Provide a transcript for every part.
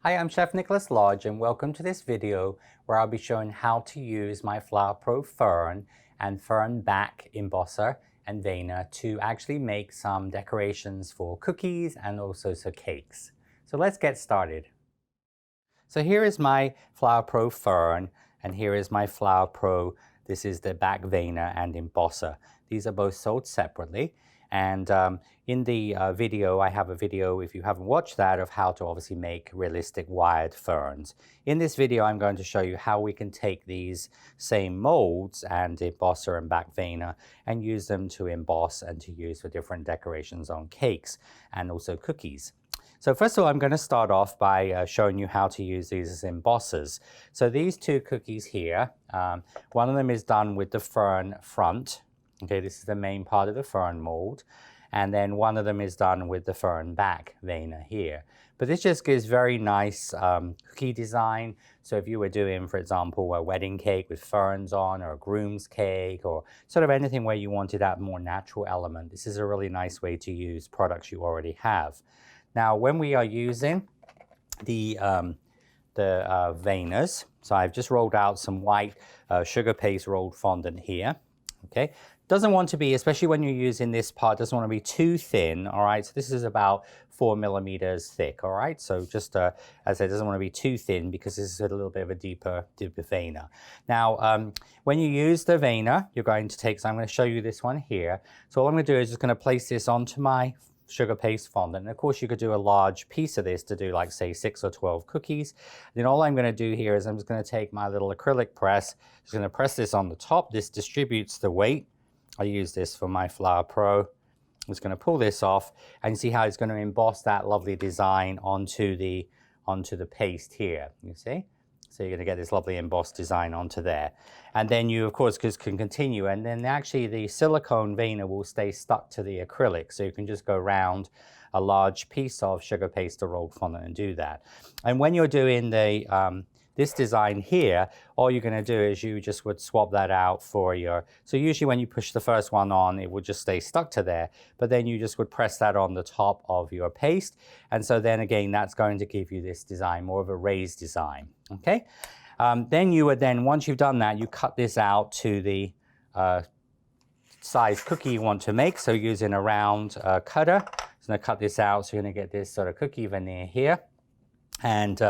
Hi, I'm Chef Nicholas Lodge and welcome to this video where I'll be showing how to use my Flower Pro Fern and Fern back embosser and veiner to actually make some decorations for cookies and also for cakes. So let's get started. So here is my Flower Pro Fern and here is my Flower Pro. This is the back veiner and embosser. These are both sold separately. And in the video, I have a video, if you haven't watched that, of how to obviously make realistic wired ferns. In this video, I'm going to show you how we can take these same molds and embosser and back veiner and use them to emboss and to use for different decorations on cakes and also cookies. So first of all, I'm going to start off by showing you how to use these as embossers. So these two cookies here, one of them is done with the fern front. Okay, this is the main part of the fern mold. And then one of them is done with the fern back veiner here. But this just gives very nice cookie design. So if you were doing, for example, a wedding cake with ferns on, or a groom's cake, or sort of anything where you wanted that more natural element, this is a really nice way to use products you already have. Now, when we are using the veiners, so I've just rolled out some white sugar paste rolled fondant here. Okay, doesn't want to be, especially when you're using this part, doesn't want to be too thin. All right, so this is about 4 millimeters thick. All right, so just as I said, doesn't want to be too thin because this is a little bit of a deeper veiner. Now, when you use the veiner, you're going to take. So I'm going to show you this one here. So all I'm going to do is just going to place this onto my sugar paste fondant. And of course, you could do a large piece of this to do, like, say, 6 or 12 cookies. Then all I'm going to do here is I'm just going to take my little acrylic press, just going to press this on the top. This distributes the weight. I use this for my Flower Pro. I'm just going to pull this off and see how it's going to emboss that lovely design onto the paste here. You see? So you're going to get this lovely embossed design onto there. And then you, of course, can continue. And then actually the silicone veiner will stay stuck to the acrylic. So you can just go around a large piece of sugar paste or rolled fondant and do that. And when you're doing the this design here, all you're going to do is you just would swap that out for your, so usually when you push the first one on, it would just stay stuck to there, but then you just would press that on the top of your paste. And so then again, that's going to give you this design, more of a raised design. Okay. Then you would then, once you've done that, you cut this out to the size cookie you want to make. So using a round cutter, it's going to cut this out. So you're going to get this sort of cookie veneer here. And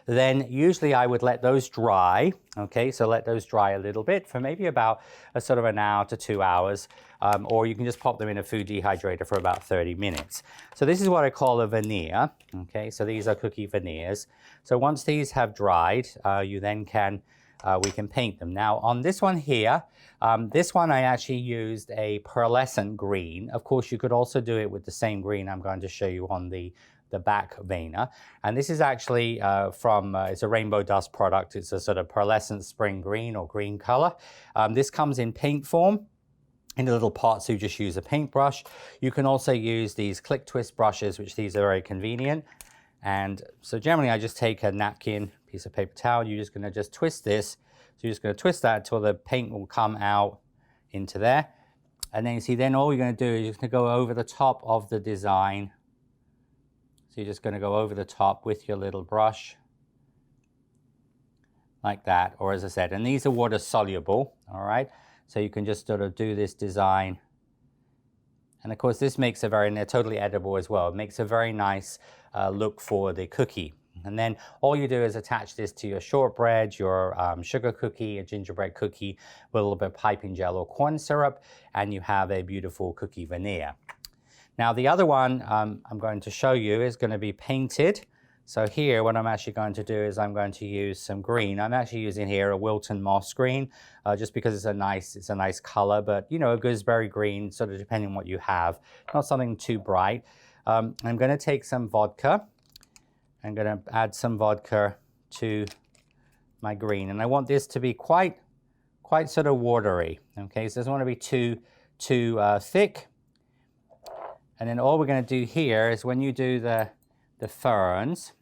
then usually I would let those dry. Okay, so let those dry a little bit for maybe about a sort of an hour to 2 hours, or you can just pop them in a food dehydrator for about 30 minutes. So this is what I call a veneer. Okay, so these are cookie veneers. So once these have dried, you then can, we can paint them. Now on this one here, this one I actually used a pearlescent green. Of course, you could also do it with the same green I'm going to show you on the back veiner. And this is actually it's a rainbow dust product. It's a sort of pearlescent spring green or green color. This comes in paint form in a little pot, so you just use a paintbrush. You can also use these click twist brushes, which these are very convenient. And so generally I just take a napkin, piece of paper towel, you're just going to just twist this. So you're just going to twist that until the paint will come out into there. And then you see, then all you're going to do is you're just going to go over the top of the design. So you're just going to go over the top with your little brush like that, or as I said, and these are water soluble, all right? So you can just sort of do this design. And of course, this makes a very, and they're totally edible as well. It makes a very nice look for the cookie. And then all you do is attach this to your shortbread, your sugar cookie, a gingerbread cookie with a little bit of piping gel or corn syrup, and you have a beautiful cookie veneer. Now the other one I'm going to show you is going to be painted. So here what I'm actually going to do is I'm going to use some green. I'm actually using here a Wilton moss green just because it's a nice color, but you know, a gooseberry green, sort of depending on what you have. Not something too bright. I'm going to take some vodka. I'm going to add some vodka to my green, and I want this to be quite sort of watery. Okay, so it doesn't want to be too thick. And then all we're going to do here is when you do the ferns,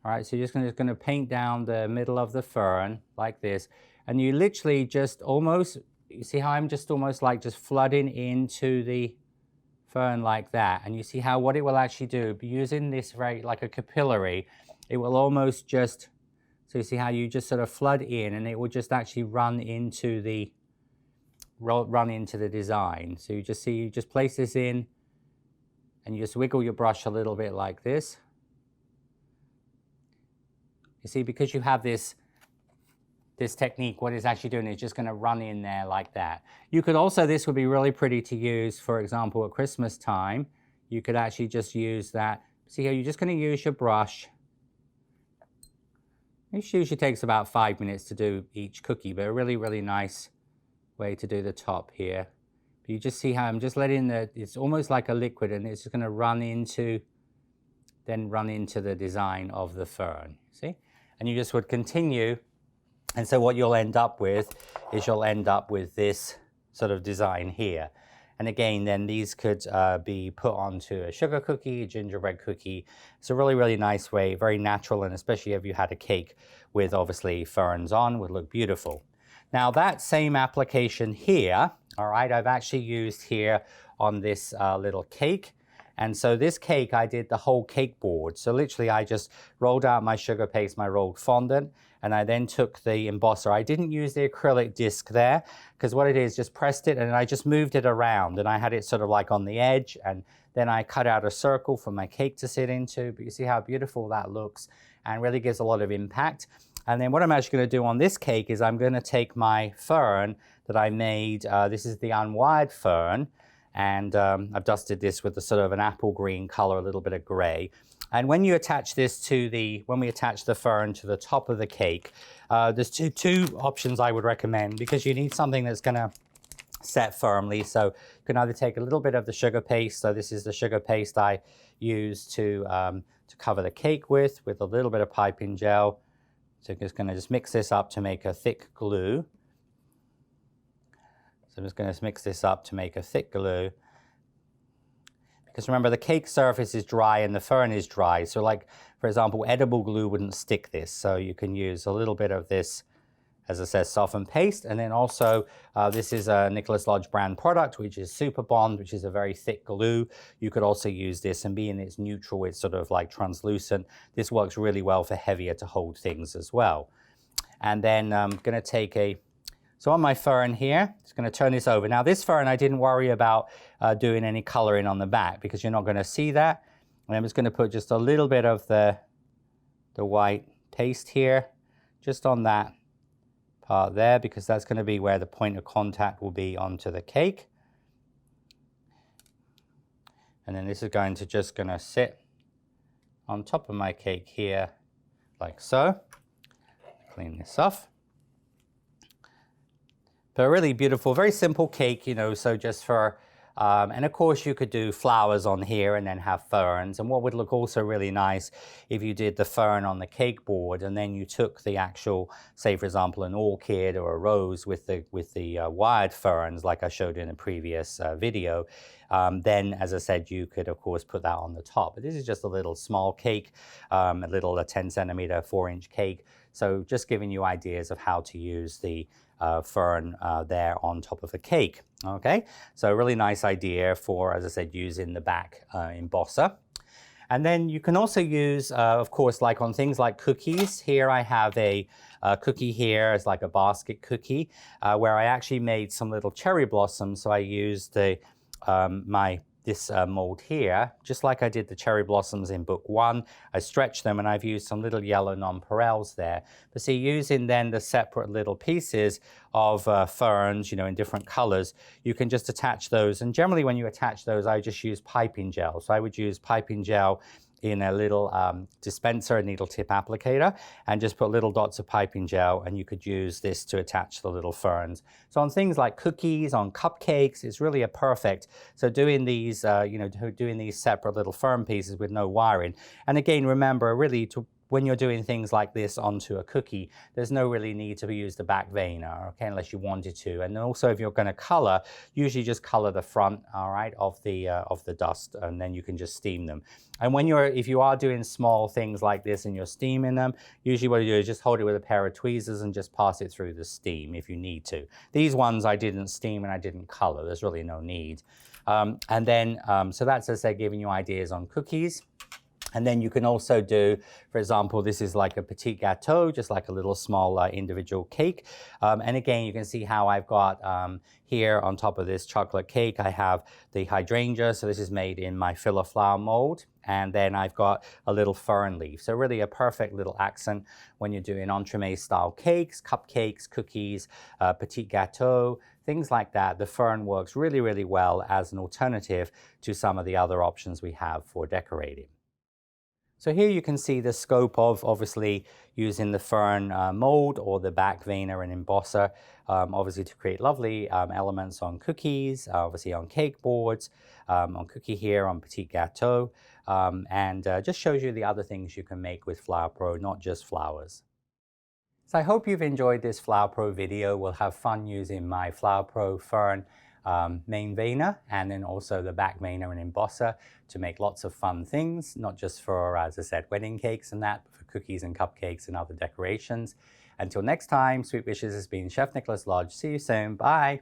all right, so you're just going to paint down the middle of the fern like this. And you literally just almost, you see how I'm just almost like just flooding into the fern like that. And you see how what it will actually do, using this very like a capillary, it will almost just, so you see how you just sort of flood in and it will just actually run into the design. So you just see, you just place this in and you just wiggle your brush a little bit like this. You see, because you have this technique, what it's actually doing is just going to run in there like that. You could also, this would be really pretty to use, for example, at Christmas time. You could actually just use that. See how you're just going to use your brush. It usually takes about 5 minutes to do each cookie, but a really, really nice way to do the top here. But you just see how I'm just letting it's almost like a liquid and it's just going to run into the design of the fern, see? And you just would continue. And so what you'll end up with is you'll end up with this sort of design here. And again, then these could be put onto a sugar cookie, a gingerbread cookie. It's a really, really nice way, very natural, and especially if you had a cake with obviously ferns on, would look beautiful. Now that same application here, all right, I've actually used here on this little cake. And so this cake, I did the whole cake board. So literally I just rolled out my sugar paste, my rolled fondant, and I then took the embosser. I didn't use the acrylic disc there because what it is, just pressed it and I just moved it around and I had it sort of like on the edge, and then I cut out a circle for my cake to sit into. But you see how beautiful that looks and really gives a lot of impact. And then what I'm actually going to do on this cake is I'm going to take my fern that I made. This is the unwired fern. And I've dusted this with a sort of an apple green color, a little bit of gray. And when you attach this to when we attach the fern to the top of the cake, there's two options I would recommend, because you need something that's going to set firmly. So you can either take a little bit of the sugar paste. So this is the sugar paste I use to cover the cake with a little bit of piping gel. So I'm just going to mix this up to make a thick glue. So I'm just going to mix this up to make a thick glue. Because remember, the cake surface is dry and the fern is dry. So like, for example, edible glue wouldn't stick this. So you can use a little bit of this, as it says, soften paste. And then also, this is a Nicholas Lodge brand product, which is Super Bond, which is a very thick glue. You could also use this, and being it's neutral, it's sort of like translucent. This works really well for heavier to hold things as well. And then I'm going to take so on my fern here, just going to turn this over. Now this fern, I didn't worry about doing any coloring on the back because you're not going to see that. And I'm just going to put just a little bit of the white paste here, just on that part there, because that's going to be where the point of contact will be onto the cake. And then this is just going to sit on top of my cake here, like so. Clean this off. But a really beautiful, very simple cake, you know, so just for, and of course you could do flowers on here and then have ferns. And what would look also really nice if you did the fern on the cake board and then you took the actual, say for example, an orchid or a rose with the wired ferns like I showed in a previous video. Then, as I said, you could of course put that on the top. But this is just a little small cake, a 10 centimeter, 4-inch cake. So just giving you ideas of how to use the fern there on top of a cake. Okay, so a really nice idea for, as I said, using the back embosser. And then you can also use, of course, like on things like cookies. Here I have a cookie here as like a basket cookie where I actually made some little cherry blossoms. So I used this mold here, just like I did the cherry blossoms in book 1. I stretched them and I've used some little yellow nonpareils there. But see, using then the separate little pieces of ferns, you know, in different colors, you can just attach those. And generally when you attach those, I just use piping gel. So I would use piping gel in a little dispenser, a needle tip applicator, and just put little dots of piping gel, and you could use this to attach the little ferns. So on things like cookies, on cupcakes, it's really a perfect. So doing these, doing these separate little fern pieces with no wiring. And again, remember, really, when you're doing things like this onto a cookie, there's no really need to use the back veiner, okay, unless you wanted to. And also, if you're going to color, usually just color the front, all right, of the dust, and then you can just steam them. And if you are doing small things like this and you're steaming them, usually what you do is just hold it with a pair of tweezers and just pass it through the steam if you need to. These ones I didn't steam and I didn't color. There's really no need. So that's, as I said, giving you ideas on cookies. And then you can also do, for example, this is like a petit gâteau, just like a little small individual cake. And again, you can see how I've got here on top of this chocolate cake, I have the hydrangea. So this is made in my filler flower mold. And then I've got a little fern leaf. So really a perfect little accent when you're doing entremet style cakes, cupcakes, cookies, petit gâteau, things like that. The fern works really, really well as an alternative to some of the other options we have for decorating. So here you can see the scope of obviously using the fern mold or the back veneer and embosser, obviously to create lovely elements on cookies, obviously on cake boards, on cookie here, on petit gâteau, and just shows you the other things you can make with Flower Pro, not just flowers. So I hope you've enjoyed this Flower Pro video. We'll have fun using my Flower Pro Fern main veneer and then also the back veneer and embosser to make lots of fun things, not just for, as I said, wedding cakes and that, but for cookies and cupcakes and other decorations. Until next time, Sweet Wishes has been Chef Nicholas Lodge. See you soon. Bye.